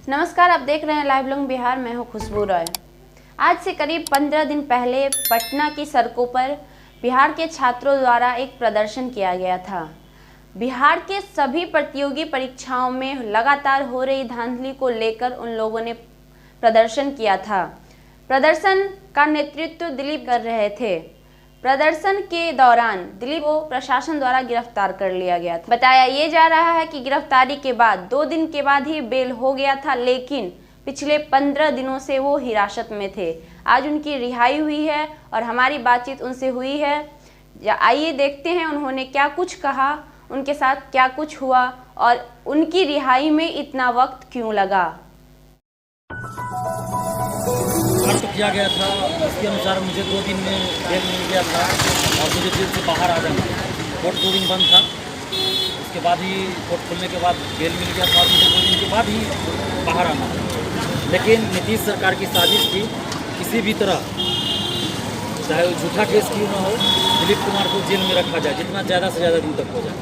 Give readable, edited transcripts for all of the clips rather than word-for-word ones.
नमस्कार, आप देख रहे हैं लाइव लॉन्ग बिहार। मैं हूं खुशबू रॉय। आज से करीब 15 दिन पहले पटना की सड़कों पर बिहार के छात्रों द्वारा एक प्रदर्शन किया गया था। बिहार के सभी प्रतियोगी परीक्षाओं में लगातार हो रही धांधली को लेकर उन लोगों ने प्रदर्शन किया था। प्रदर्शन का नेतृत्व दिलीप कर रहे थे। प्रदर्शन के दौरान दिलीप को प्रशासन द्वारा गिरफ्तार कर लिया गया था। बताया ये जा रहा है कि गिरफ्तारी के बाद 2 दिन के बाद ही बेल हो गया था, लेकिन पिछले 15 दिनों से वो हिरासत में थे। आज उनकी रिहाई हुई है और हमारी बातचीत उनसे हुई है। आइए देखते हैं उन्होंने क्या कुछ कहा, उनके साथ क्या कुछ हुआ और उनकी रिहाई में इतना वक्त क्यों लगा। तो किया गया था, इसके अनुसार मुझे 2 दिन में बेल मिल गया था और मुझे जेल से बाहर आ जाना था। कोर्ट 2 दिन बंद था, उसके बाद ही कोर्ट खुलने के बाद बेल मिल गया था और मुझे 2 दिन के बाद ही बाहर आना था। लेकिन नीतीश सरकार की साजिश थी, किसी भी तरह चाहे वो झूठा केस क्यों ना हो, दिलीप कुमार को जेल में रखा जाए, जितना ज़्यादा से ज़्यादा दिन तक हो जाए।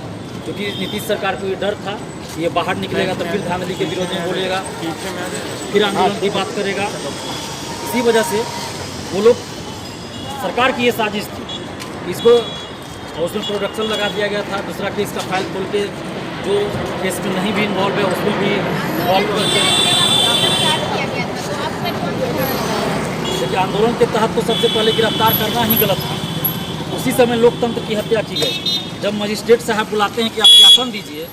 क्योंकि नीतीश सरकार को ये डर था, ये बाहर निकलेगा तो फिर धांधली के विरोध में बोलेगा, फिर आंदोलन की बात करेगा। इसी वजह से वो लोग, सरकार की ये साजिश थी। इसको उसमें प्रोडक्शन लगा दिया गया था। दूसरा केस का फाइल खोल के जो केस में नहीं भी इन्वॉल्व है उसको भी इन्वॉल्व करके, देखिए आंदोलन के तहत तो सबसे पहले गिरफ्तार करना ही गलत था। उसी समय लोकतंत्र की हत्या की गई। जब मजिस्ट्रेट साहब बुलाते हैं कि आप ज्ञापन दीजिए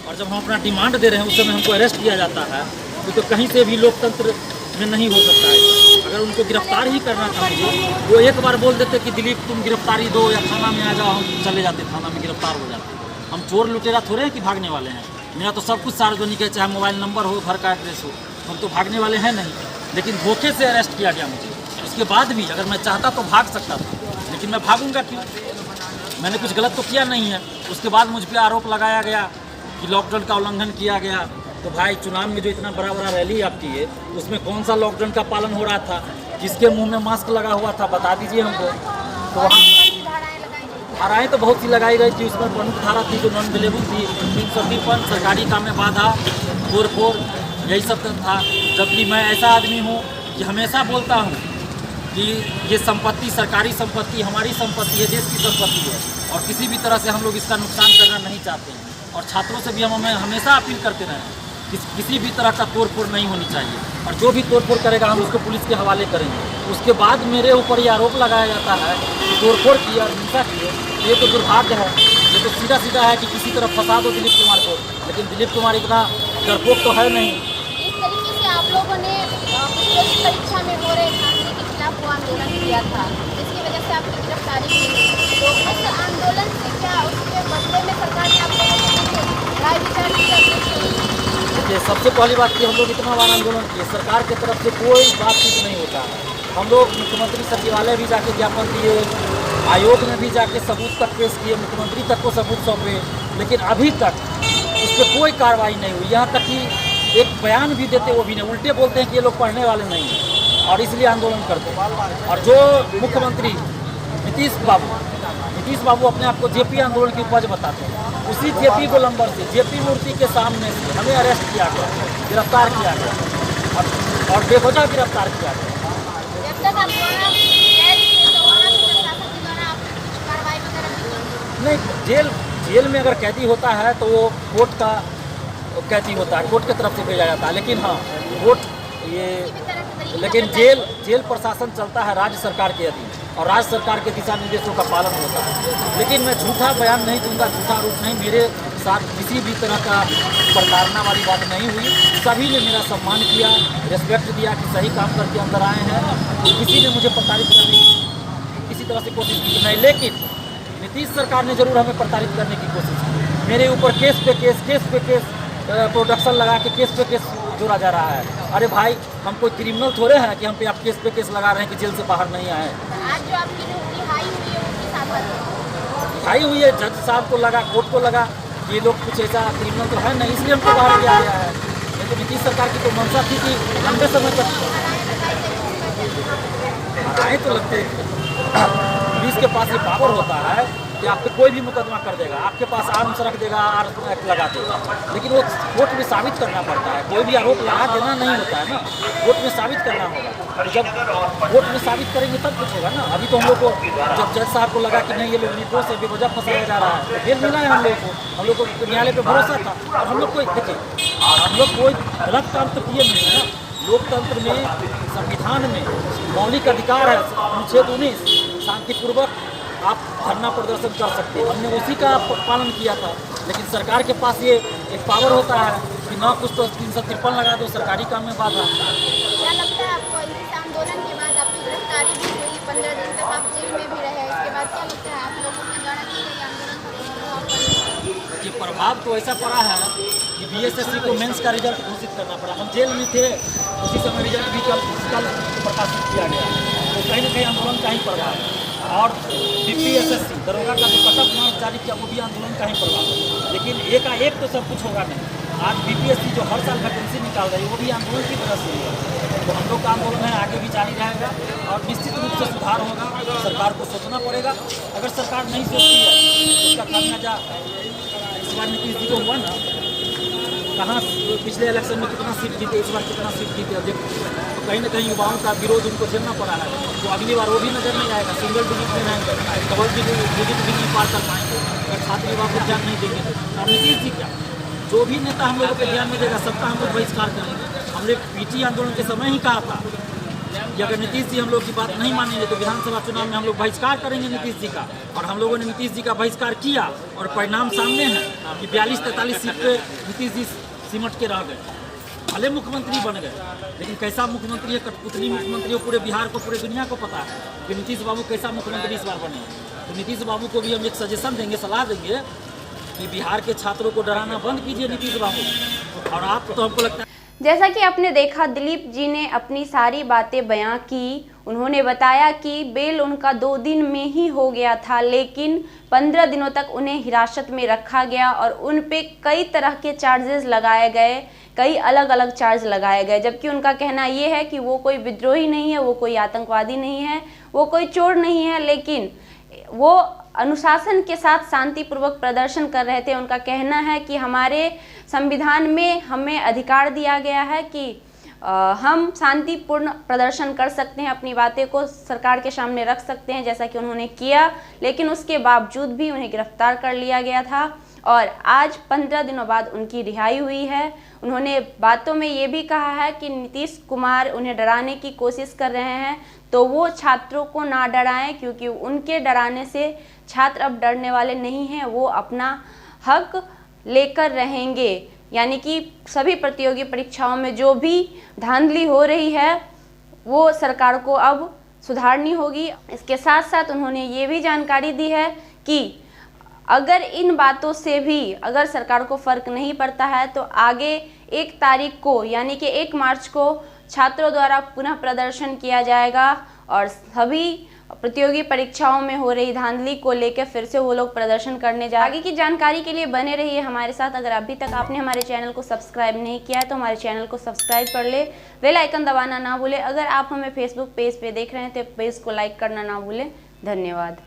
और जब हम अपना डिमांड दे रहे हैं उस समय हमको अरेस्ट किया जाता है, तो कहीं से भी लोकतंत्र में नहीं हो सकता है। अगर उनको गिरफ्तार ही करना था मुझे, वो एक बार बोल देते कि दिलीप तुम गिरफ्तारी दो या थाना में आ जाओ, हम चले जाते, थाना में गिरफ्तार हो जाते। हम चोर लुटेरा थोड़े हैं कि भागने वाले हैं। मेरा तो सब कुछ सार्वजनिक है, चाहे मोबाइल नंबर हो, घर का एड्रेस हो, हम तो भागने वाले हैं नहीं। लेकिन धोखे से अरेस्ट किया गया मुझे। उसके बाद भी अगर मैं चाहता तो भाग सकता था, लेकिन मैं भागूंगा क्यों? मैंने कुछ गलत तो किया नहीं है। उसके बाद मुझ पर आरोप लगाया गया कि लॉकडाउन का उल्लंघन किया गया। तो भाई चुनाव में जो इतना बड़ा बड़ा रैली आप किए, उसमें कौन सा लॉकडाउन का पालन हो रहा था? किसके मुंह में मास्क लगा हुआ था, बता दीजिए हमको। तो वहाँ धाराएँ तो बहुत सी लगाई गई थी। उसमें प्रमुख धारा थी जो नॉन अवेलेबल थी, 353 सरकारी काम में बाधा, तोड़फोड़, यही सब था। जबकि मैं ऐसा आदमी हूँ कि हमेशा बोलता हूँ कि ये संपत्ति सरकारी संपत्ति, हमारी संपत्ति है, देश की संपत्ति है और किसी भी तरह से हम लोग इसका नुकसान करना नहीं चाहते हैं। और छात्रों से भी हम हमेशा अपील करते रहे किसी भी तरह का तोड़फोड़ नहीं होनी चाहिए और जो भी तोड़फोड़ करेगा हम उसको पुलिस के हवाले करेंगे। उसके बाद मेरे ऊपर ये आरोप लगाया जाता है कि तोड़फोड़ की और हिंसा की। ये तो दुर्भाग्य है। ये तो सीधा सीधा है कि किसी तरह फंसा दो दिलीप कुमार को, लेकिन दिलीप कुमार इतना डरपोक तो है नहीं। इस तरीके से आप लोगों ने परीक्षा में हो रहे धांधली के खिलाफ वो आंदोलन किया था, जिसकी वजह से आपकी गिरफ्तारी हुई। तो उस आंदोलन से क्या उसके बदले में सरकार ने आप लोगों को राय विचार किया? देखिए, सबसे पहली बात कि हम लोग इतना बार आंदोलन किए, सरकार की तरफ से कोई बातचीत नहीं होता है। हम लोग मुख्यमंत्री सचिवालय भी जाके ज्ञापन दिए, आयोग में भी जाके सबूत तक पेश किए, मुख्यमंत्री तक को सबूत सौंपे, लेकिन अभी तक उस पर कोई कार्रवाई नहीं हुई। यहाँ तक कि एक बयान भी देते वो भी नहीं, उल्टे बोलते हैं कि ये लोग पढ़ने वाले नहीं हैं और इसलिए आंदोलन करते हैं। और जो मुख्यमंत्री नीतीश बाबू अपने आप को जेपी आंदोलन की उपज बताते हैं, उसी जेपी गोलंबर से, जेपी मूर्ति के सामने से हमें अरेस्ट किया गया, गिरफ्तार किया गया और बेवजह गिरफ्तार किया गया। नहीं, जेल में अगर कैदी होता है तो वो कोर्ट का कैदी होता है, कोर्ट की तरफ से भेजा जाता है। लेकिन हाँ, कोर्ट लेकिन जेल प्रशासन चलता है राज्य सरकार के अधीन और राज्य सरकार के दिशा निर्देशों का पालन होता है। लेकिन मैं झूठा बयान नहीं दूंगा, झूठा आरोप नहीं, मेरे साथ किसी भी तरह का प्रताड़ना वाली बात नहीं हुई। सभी ने मेरा सम्मान किया, रिस्पेक्ट दिया कि सही काम करके अंदर आए हैं। किसी ने मुझे प्रताड़ित करने की किसी तरह से कोशिश की नहीं, लेकिन नीतीश सरकार ने जरूर हमें प्रताड़ित करने की कोशिश की। मेरे ऊपर केस पे केस प्रोडक्शन लगा के केस पे केस जोड़ा जा रहा है। अरे भाई, हम कोई क्रिमिनल थोड़े हैं कि हम पे आप केस पे केस लगा रहे हैं कि जेल से बाहर नहीं आए। आज जो आपकी रिहाई हुई है उसके साथ रिहाई हुई है, जज साहब को लगा, कोर्ट को लगा ये लोग कुछ ऐसा क्रिमिनल तो है नहीं, इसलिए हमको बाहर किया गया है। लेकिन नीतीश सरकार की तो मंशा थी कि लंबे समय तक आए तो लगते पुलिस के पास ये पावर होता है कि आप पे कोई भी मुकदमा कर देगा, आपके पास आर्म्स रख देगा, आर्म्स एक्ट लगा देगा। लेकिन वो कोर्ट में साबित करना पड़ता है, कोई भी आरोप लगा देना नहीं होता है ना, कोर्ट में साबित करना होगा। जब कोर्ट में साबित करेंगे तब कुछ होगा ना। अभी तो हम लोग को जब जज साहब को लगा कि नहीं ये लोग निर्दोष है, बेवजह फंसाया जा रहा है, तो बेल मिला है हम लोग को न्यायालय पर भरोसा था। और हम लोग को देखिए, हम लोग कोई गलत काम तो किए नहीं है ना। लोकतंत्र में, संविधान में मौलिक अधिकार है, अनुच्छेद 19, शांतिपूर्वक आप धरना प्रदर्शन कर सकते हैं, हमने उसी का पालन किया था। लेकिन सरकार के पास ये एक पावर होता है कि ना कुछ तो 353 लगा दो, सरकारी काम में बाधा। क्या लगता है आपको इस आंदोलन के बाद आपकी गिरफ्तारी भी हुई, 15 दिन तक आप जेल में भी रहे, इसके बाद क्या लगता है आप लोगों के द्वारा की गई आंदोलन पर प्रभाव पड़ा? ये प्रभाव तो ऐसा पड़ा है कि बीएसएससी को मेंस का रिजल्ट घोषित करना पड़ा। हम जेल में थे, उसी समय रिजल्ट भी कल प्रकाशित किया गया, तो कहीं ना कहीं आंदोलन का ही प्रभाव है। और बीपीएसएससी दरोगा का जो कटअप मार्क्स जारी किया वो भी आंदोलन का ही प्रभाव है। लेकिन एकाएक तो सब कुछ होगा नहीं। आज बीपीएससी जो हर साल वैकेंसी निकाल रही है वो भी आंदोलन की वजह से है। तो हम लोग का आंदोलन है, आगे भी जारी रहेगा और निश्चित रूप से सुधार होगा। सरकार को सोचना पड़ेगा, अगर सरकार नहीं सोचती है तो उसका खामियाजा इस बार नीतीश जी को हुआ ना, कहाँ पिछले इलेक्शन में कितना सीट जीते, इस बार कितना सीट जीते, अब तो कहीं ना कहीं युवाओं का विरोध उनको झेलना पड़ा है। तो अगली बार वो भी नजर नहीं आएगा, सिंगल डिजिट में रहेंगे, डबल डिजिट भी नहीं पार कर पाएंगे अगर छात्र युवा को ध्यान नहीं देंगे। तो नीतीश जी क्या, जो भी नेता हम लोगों पर ध्यान नहीं देगा सबका हम लोग बहिष्कार करेंगे। हमने पीटी आंदोलन के समय ही कहा था कि अगर नीतीश जी हम लोग की बात नहीं मानेंगे तो विधानसभा चुनाव में हम लोग बहिष्कार करेंगे नीतीश जी का। और हम लोगों ने नीतीश जी का बहिष्कार किया और परिणाम सामने है कि 42-43 सीट पे नीतीश जी सिमट के रह गए। भले मुख्यमंत्री बन गए, लेकिन कैसा मुख्यमंत्री है, कठपुतली मुख्यमंत्री पूरे बिहार को, पूरे दुनिया को पता है कि नीतीश बाबू कैसा मुख्यमंत्री इस बार बने। तो नीतीश बाबू को भी हम एक सजेशन देंगे, सलाह देंगे कि बिहार के छात्रों को डराना बंद कीजिए नीतीश बाबू। और आप तो हमको लगता है, जैसा कि आपने देखा, दिलीप जी ने अपनी सारी बातें बयां की। उन्होंने बताया कि बेल उनका 2 दिन में ही हो गया था, लेकिन 15 दिनों तक उन्हें हिरासत में रखा गया और उन पे कई तरह के चार्जेस लगाए गए, कई अलग अलग चार्ज लगाए गए। जबकि उनका कहना ये है कि वो कोई विद्रोही नहीं है, वो कोई आतंकवादी नहीं है, वो कोई चोर नहीं है, लेकिन वो अनुशासन के साथ शांतिपूर्वक प्रदर्शन कर रहे थे। उनका कहना है कि हमारे संविधान में हमें अधिकार दिया गया है कि हम शांतिपूर्ण प्रदर्शन कर सकते हैं, अपनी बातें को सरकार के सामने रख सकते हैं, जैसा कि उन्होंने किया। लेकिन उसके बावजूद भी उन्हें गिरफ्तार कर लिया गया था और आज 15 दिनों बाद उनकी रिहाई हुई है। उन्होंने बातों में ये भी कहा है कि नीतीश कुमार उन्हें डराने की कोशिश कर रहे हैं, तो वो छात्रों को ना डराएं, क्योंकि उनके डराने से छात्र अब डरने वाले नहीं हैं, वो अपना हक लेकर रहेंगे। यानी कि सभी प्रतियोगी परीक्षाओं में जो भी धांधली हो रही है वो सरकार को अब सुधारनी होगी। इसके साथ साथ उन्होंने ये भी जानकारी दी है कि अगर इन बातों से भी अगर सरकार को फर्क नहीं पड़ता है तो आगे 1 तारीख को यानी कि 1 मार्च को छात्रों द्वारा पुनः प्रदर्शन किया जाएगा और सभी प्रतियोगी परीक्षाओं में हो रही धांधली को लेकर फिर से वो लोग प्रदर्शन करने जा। आगे की जानकारी के लिए बने रहिए हमारे साथ। अगर अभी तक आपने हमारे चैनल को सब्सक्राइब नहीं किया है तो हमारे चैनल को सब्सक्राइब कर ले, बेल आइकन दबाना ना भूलें। अगर आप हमें फेसबुक पेज पे देख रहे हैं तो पेज को लाइक करना ना भूलें। धन्यवाद।